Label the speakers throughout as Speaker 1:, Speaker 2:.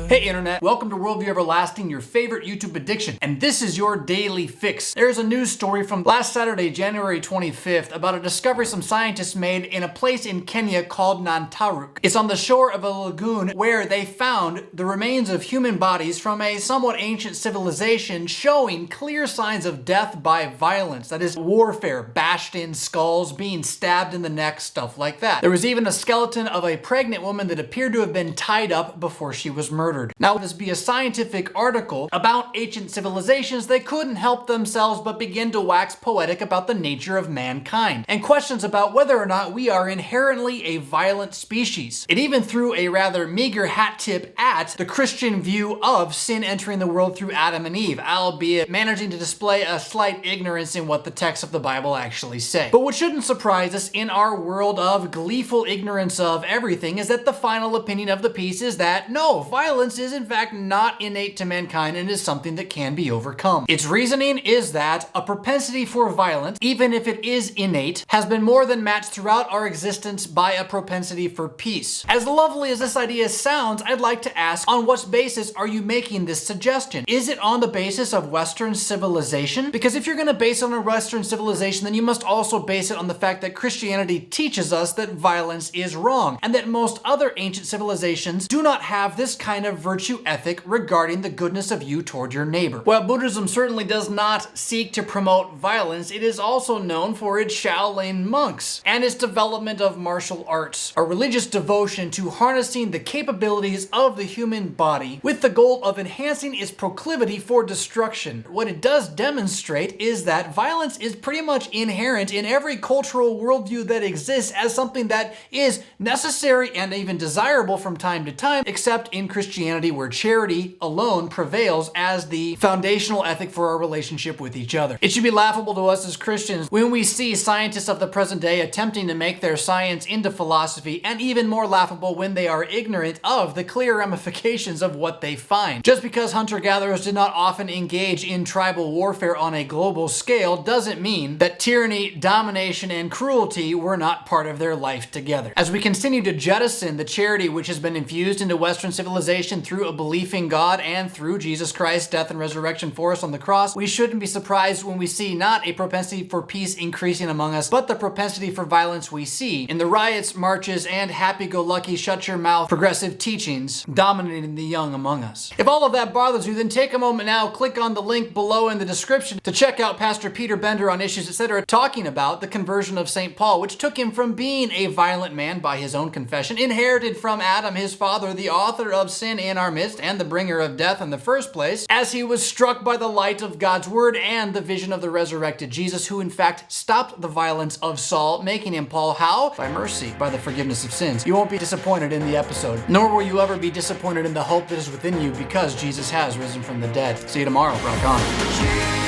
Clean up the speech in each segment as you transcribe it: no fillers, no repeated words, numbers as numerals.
Speaker 1: Hey internet, welcome to Worldview Everlasting, your favorite YouTube addiction, and this is your daily fix. There's a news story from last Saturday, January 25th, about a discovery some scientists made in a place in Kenya called Nantaruk. It's on the shore of a lagoon where they found the remains of human bodies from a somewhat ancient civilization showing clear signs of death by violence, that is, warfare, bashed in skulls, being stabbed in the neck, stuff like that. There was even a skeleton of a pregnant woman that appeared to have been tied up before she was murdered. Now, would this be a scientific article about ancient civilizations, they couldn't help themselves but begin to wax poetic about the nature of mankind, and questions about whether or not we are inherently a violent species. It even threw a rather meager hat tip at the Christian view of sin entering the world through Adam and Eve, albeit managing to display a slight ignorance in what the texts of the Bible actually say. But what shouldn't surprise us in our world of gleeful ignorance of everything is that the final opinion of the piece is that no, violence is in fact not innate to mankind and is something that can be overcome. Its reasoning is that a propensity for violence, even if it is innate, has been more than matched throughout our existence by a propensity for peace. As lovely as this idea sounds, I'd like to ask, on what basis are you making this suggestion? Is it on the basis of Western civilization? Because if you're going to base it on a Western civilization, then you must also base it on the fact that Christianity teaches us that violence is wrong, and that most other ancient civilizations do not have this kind of virtue ethic regarding the goodness of you toward your neighbor. While Buddhism certainly does not seek to promote violence, it is also known for its Shaolin monks and its development of martial arts, a religious devotion to harnessing the capabilities of the human body with the goal of enhancing its proclivity for destruction. What it does demonstrate is that violence is pretty much inherent in every cultural worldview that exists as something that is necessary and even desirable from time to time, except in Christianity, where charity alone prevails as the foundational ethic for our relationship with each other. It should be laughable to us as Christians when we see scientists of the present day attempting to make their science into philosophy, and even more laughable when they are ignorant of the clear ramifications of what they find. Just because hunter-gatherers did not often engage in tribal warfare on a global scale doesn't mean that tyranny, domination, and cruelty were not part of their life together. As we continue to jettison the charity which has been infused into Western civilization through a belief in God and through Jesus Christ's death and resurrection for us on the cross, we shouldn't be surprised when we see not a propensity for peace increasing among us, but the propensity for violence we see in the riots, marches, and happy-go-lucky shut-your-mouth progressive teachings dominating the young among us. If all of that bothers you, then take a moment now, click on the link below in the description to check out Pastor Peter Bender on Issues Etc. talking about the conversion of St. Paul, which took him from being a violent man by his own confession, inherited from Adam, his father, the author of sin in our midst and the bringer of death in the first place, as he was struck by the light of God's word and the vision of the resurrected Jesus, who in fact stopped the violence of Saul, making him Paul. How? By mercy, by the forgiveness of sins. You won't be disappointed in the episode, nor will you ever be disappointed in the hope that is within you, because Jesus has risen from the dead. See you tomorrow. Rock on.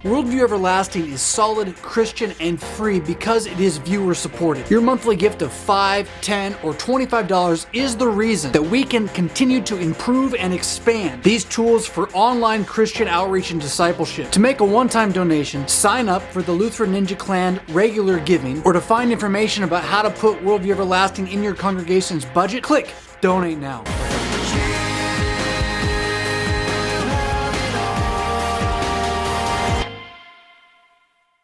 Speaker 1: Worldview Everlasting is solid, Christian, and free because it is viewer supported. Your monthly gift of $5, $10, or $25 is the reason that we can continue to improve and expand these tools for online Christian outreach and discipleship. To make a one-time donation, sign up for the Lutheran Ninja Clan regular giving, or to find information about how to put Worldview Everlasting in your congregation's budget, click Donate Now.